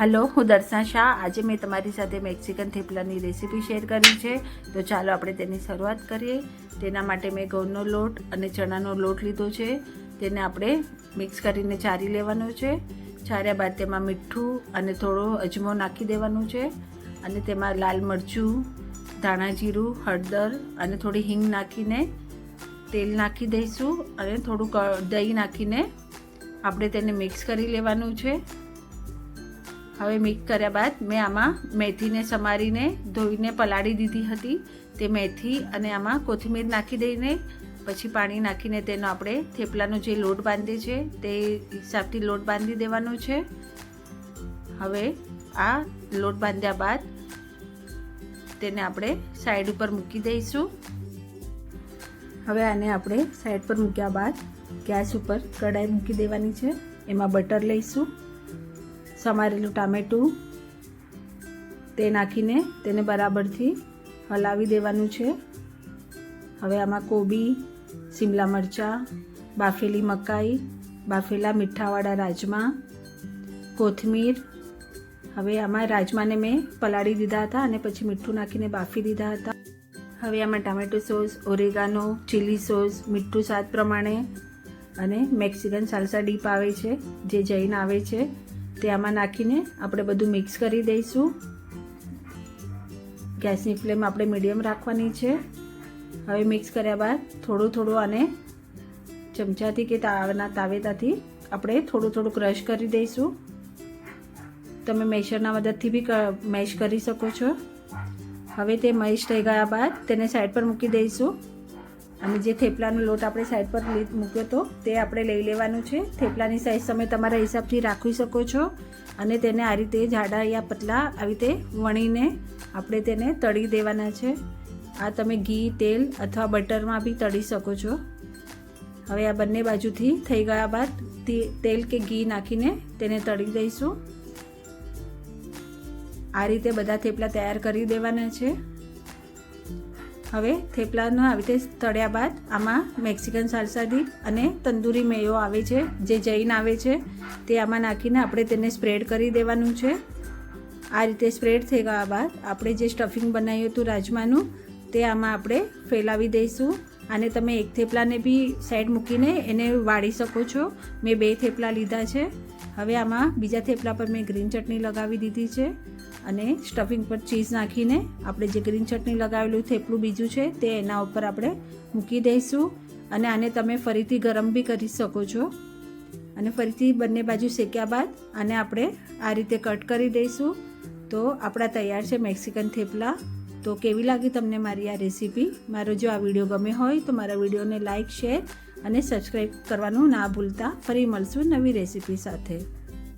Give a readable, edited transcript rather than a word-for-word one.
Hello, હું દર્શના શાહ। આજે મેં તમારી સાથે મેક્સિકન થેપલાની રેસીપી શેર કરી છે। તો ચાલો આપણે તેની શરૂઆત કરીએ। તેના માટે મેં ઘઉંનો લોટ અને ચણાનો લોટ લીધો છે। તેને આપણે મિક્સ કરીને ચારી લેવાનો છે। ચાર્યા બાદ તેમાં મીઠું અને થોડો અજમો નાખી દેવાનું છે અને તેમાં લાલ મરચું, ધાણા જીરું, હળદર અને થોડી હિંગ નાખીને તેલ નાખી દઈશું અને થોડું દહીં નાખીને આપણે તેને મિક્સ કરી લેવાનું છે। હવે મિક્સ કર્યા બાદ મેં આમાં મેથીને સમારીને ધોઈને પલાળી દીધી હતી। તે મેથી અને આમાં કોથમીર નાખી દઈને પછી પાણી નાખીને તેનો આપણે થેપલાનો જે લોટ બાંધે છે તે હિસાબથી લોટ બાંધી દેવાનો છે। હવે આ લોટ બાંધ્યા બાદ તેને આપણે સાઈડ ઉપર મૂકી દઈશું। હવે આને આપણે સાઈડ પર મૂક્યા બાદ ગેસ ઉપર કઢાઈ મૂકી દેવાની છે। એમાં બટર લઈશું, સમારેલું ટામેટું તે નાખીને તેને બરાબરથી હલાવી દેવાનું છે। હવે આમાં કોબી, શિમલા મરચાં, બાફેલી મકાઈ, બાફેલા મીઠાવાળા રાજમા, કોથમીર। હવે આમાં રાજમાને મેં પલાળી દીધા હતા અને પછી મીઠું નાખીને બાફી દીધા હતા। હવે આમાં tomato sauce, oregano, chilli sauce, મીઠું સ્વાદ પ્રમાણે અને મેક્સિકન સાલ્સા ડીપ આવે છે જે જૈન આવે છે તે આમાં નાખીને આપણે બધું મિક્સ કરી દઈશું। ગેસની ફ્લેમ આપણે મીડિયમ રાખવાની છે। હવે મિક્સ કર્યા બાદ થોડું આને ચમચાથી કે તાવેતાથી આપણે થોડું ક્રશ કરી દઈશું। તમે મેશરના મદદથી બી મેશ કરી શકો છો। હવે તે મેશ થઈ ગયા બાદ તેને સાઈડ પર મૂકી દઈશું અને જે થેપલાનો લોટ આપણે સાઈડ પર મૂક્યો હતો તે આપણે લઈ લેવાનું છે। થેપલાની સાઈઝ તમે તમારા હિસાબથી રાખી શકો છો અને તેને આ રીતે જાડા યા પતલા આવી રીતે વણીને આપણે તેને તળી દેવાના છે। આ તમે ઘી, તેલ અથવા બટરમાં બી તળી શકો છો। હવે આ બંને બાજુથી થઈ ગયા બાદ તેલ કે ઘી નાખીને તેને તળી દઈશું। આ રીતે બધા થેપલા તૈયાર કરી દેવાના છે। હવે થેપલાનો આવી રીતે તળ્યા બાદ આમાં મેક્સિકન સાલ્સા ડીપ અને તંદૂરી મેયો આવે છે જે જૈન આવે છે તે આમાં નાખીને આપણે તેને સ્પ્રેડ કરી દેવાનું છે। આ રીતે સ્પ્રેડ થઈ ગયા બાદ આપણે જે સ્ટફિંગ બનાવ્યું હતું રાજમાનું તે આમાં આપણે ફેલાવી દઈશું। અને તમે એક થેપલાને બી સાઈડ મૂકીને એને વાળી શકો છો। મેં 2 થેપલા લીધા છે। હવે આમાં બીજા થેપલા પર મેં ગ્રીન ચટણી લગાવી દીધી છે અને સ્ટફિંગ પર ચીઝ નાખીને આપણે જે ગ્રીન ચટણી લગાવેલું થેપલું બીજું છે તે એના ઉપર આપણે મૂકી દઈશું અને આને તમે ફરીથી ગરમ બી કરી શકો છો। અને ફરીથી બંને બાજુ શેક્યા બાદ આને આપણે આ રીતે કટ કરી દઈશું। તો આપણા તૈયાર છે મેક્સિકન થેપલા। તો કેવી લાગી તમને મારી આ રેસીપી? મારો જો આ વિડીયો ગમે હોય તો મારા વિડીયોને લાઇક, શેર અને સબસ્ક્રાઈબ કરવાનું ના ભૂલતા। ફરી મળશું નવી રેસીપી સાથે।